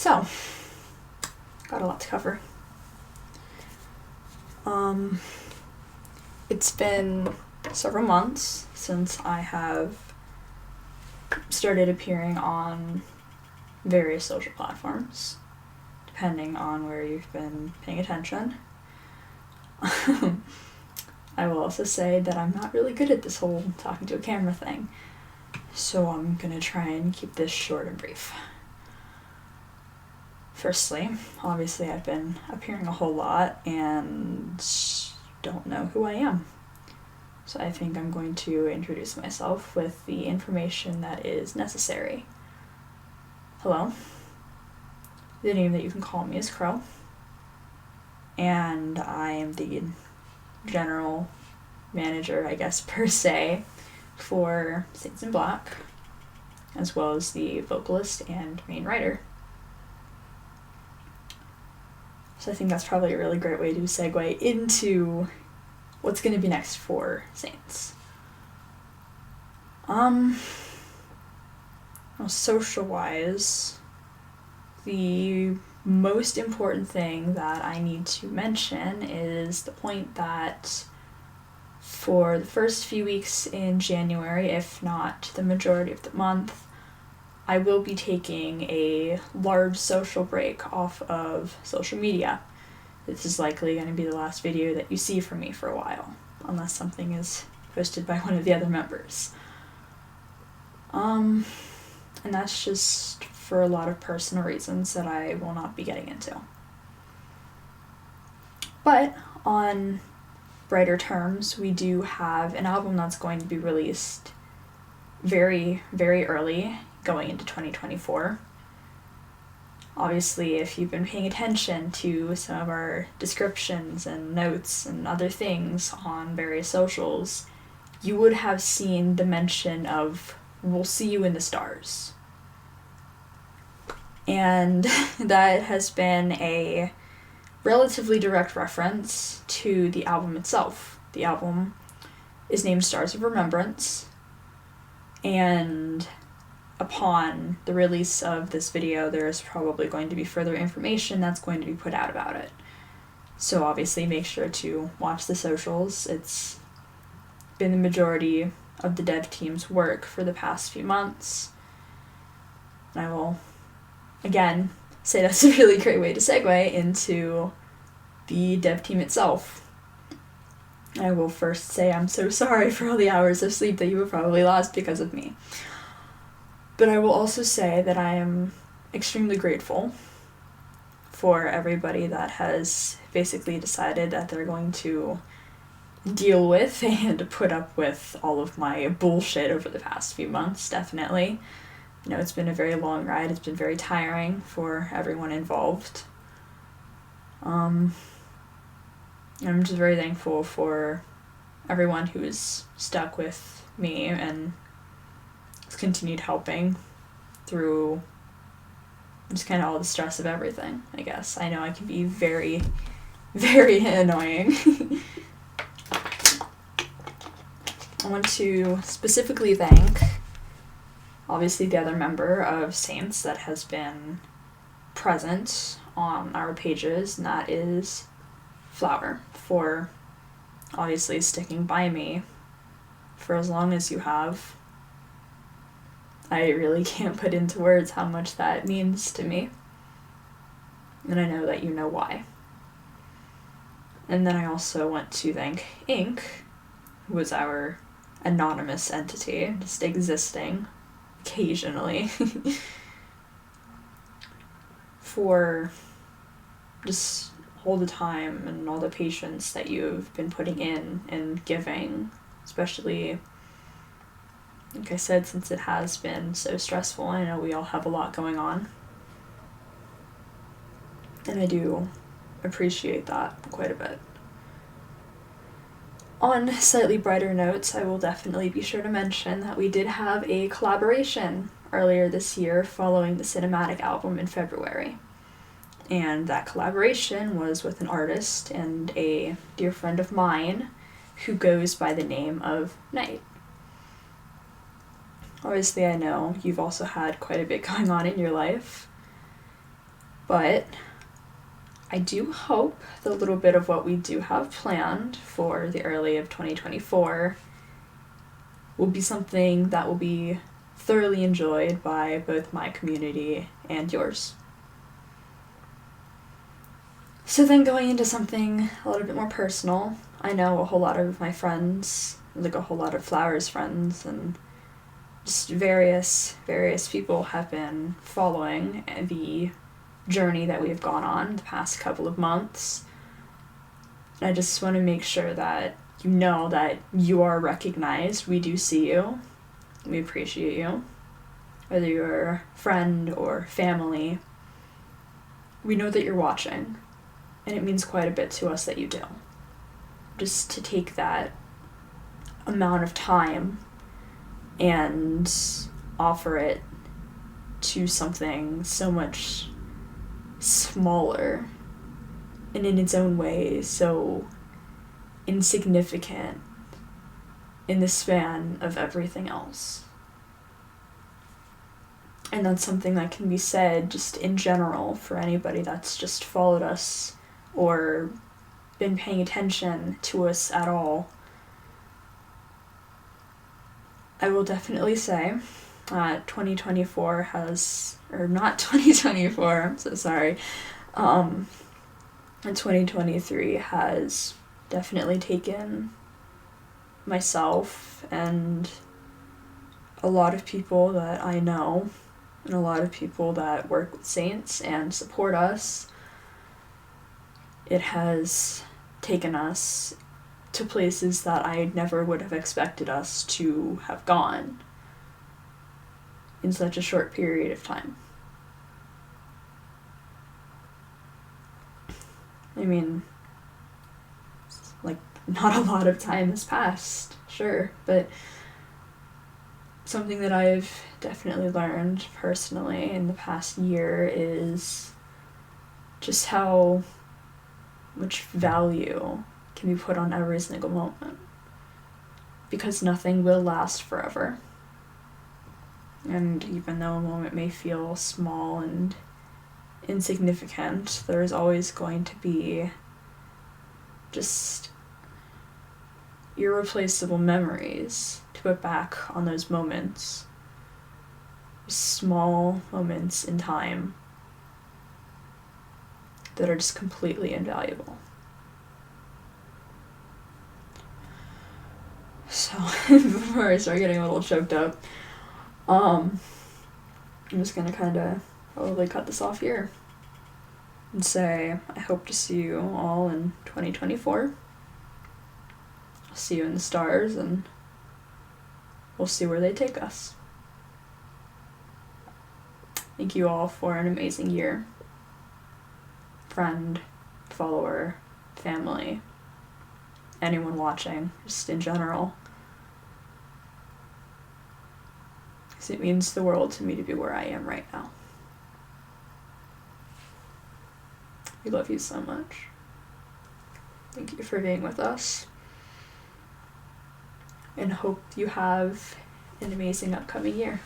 So, got a lot to cover. It's been several months since I have started appearing on various social platforms, depending on where you've been paying attention. I will also say that I'm not really good at this whole talking to a camera thing, so I'm gonna try and keep this short and brief. Firstly, obviously I've been appearing a whole lot and don't know who I am. So I think I'm going to introduce myself with the information that is necessary. Hello. The name that you can call me is Crow. And I am the general manager, I guess, per se, for Saints in Black, as well as the vocalist and main writer. So I think that's probably a really great way to segue into what's going to be next for Saints. Social-wise, the most important thing that I need to mention is the point that for the first few weeks in January, if not the majority of the month, I will be taking a large social break off of social media. This is likely going to be the last video that you see from me for a while, unless something is posted by one of the other members. And that's just for a lot of personal reasons that I will not be getting into. But on brighter terms, we do have an album that's going to be released very, very early, going into 2024. Obviously, if you've been paying attention to some of our descriptions and notes and other things on various socials, you would have seen the mention of "We'll see you in the stars." And that has been a relatively direct reference to the album itself. The album is named Stars of Remembrance, and upon the release of this video, there's probably going to be further information that's going to be put out about it. So obviously make sure to watch the socials. It's been the majority of the dev team's work for the past few months. And I will, again, say that's a really great way to segue into the dev team itself. I will first say I'm so sorry for all the hours of sleep that you have probably lost because of me. But I will also say that I am extremely grateful for everybody that has basically decided that they're going to deal with and put up with all of my bullshit over the past few months, definitely. You know, it's been a very long ride. It's been very tiring for everyone involved. I'm just very thankful for everyone who is stuck with me and has continued helping through just kind of all the stress of everything, I guess. I know I can be very, very annoying. I want to specifically thank, obviously, the other member of Saints that has been present on our pages, and that is Flower, for obviously sticking by me for as long as you have. I really can't put into words how much that means to me, and I know that you know why. And then I also want to thank Ink, who was our anonymous entity, just existing occasionally, for just all the time and all the patience that you've been putting in and giving, especially, like I said, since it has been so stressful. I know we all have a lot going on, and I do appreciate that quite a bit. On slightly brighter notes, I will definitely be sure to mention that we did have a collaboration earlier this year following the Cinematic album in February. And that collaboration was with an artist and a dear friend of mine who goes by the name of Night. Obviously, I know you've also had quite a bit going on in your life, But I do hope the little bit of what we do have planned for the early of 2024 will be something that will be thoroughly enjoyed by both my community and yours. So then going into something a little bit more personal, I know a whole lot of my friends, like a whole lot of Flowers friends, and just various people have been following the journey that we've gone on the past couple of months. And I just want to make sure that you know that you are recognized. We do see you. We appreciate you. Whether you're a friend or family, we know that you're watching. And it means quite a bit to us that you do. Just to take that amount of time and offer it to something so much smaller and in its own way so insignificant in the span of everything else. And that's something that can be said just in general for anybody that's just followed us or been paying attention to us at all. I will definitely say 2024 has, or not 2024, I'm so sorry, and 2023 has definitely taken myself and a lot of people that I know and a lot of people that work with Saints and support us. It has taken us to places that I never would have expected us to have gone in such a short period of time. I mean, like, not a lot of time has passed, sure, but something that I've definitely learned personally in the past year is just how much value can be put on every single moment, because nothing will last forever. And even though a moment may feel small and insignificant, there is always going to be just irreplaceable memories to put back on those moments, small moments in time that are just completely invaluable. So, before I start getting a little choked up, I'm just gonna kind of probably cut this off here and say I hope to see you all in 2024. I'll see you in the stars, and we'll see where they take us. Thank you all for an amazing year. Friend, follower, family, anyone watching, just in general. Because it means the world to me to be where I am right now. We love you so much. Thank you for being with us. And hope you have an amazing upcoming year.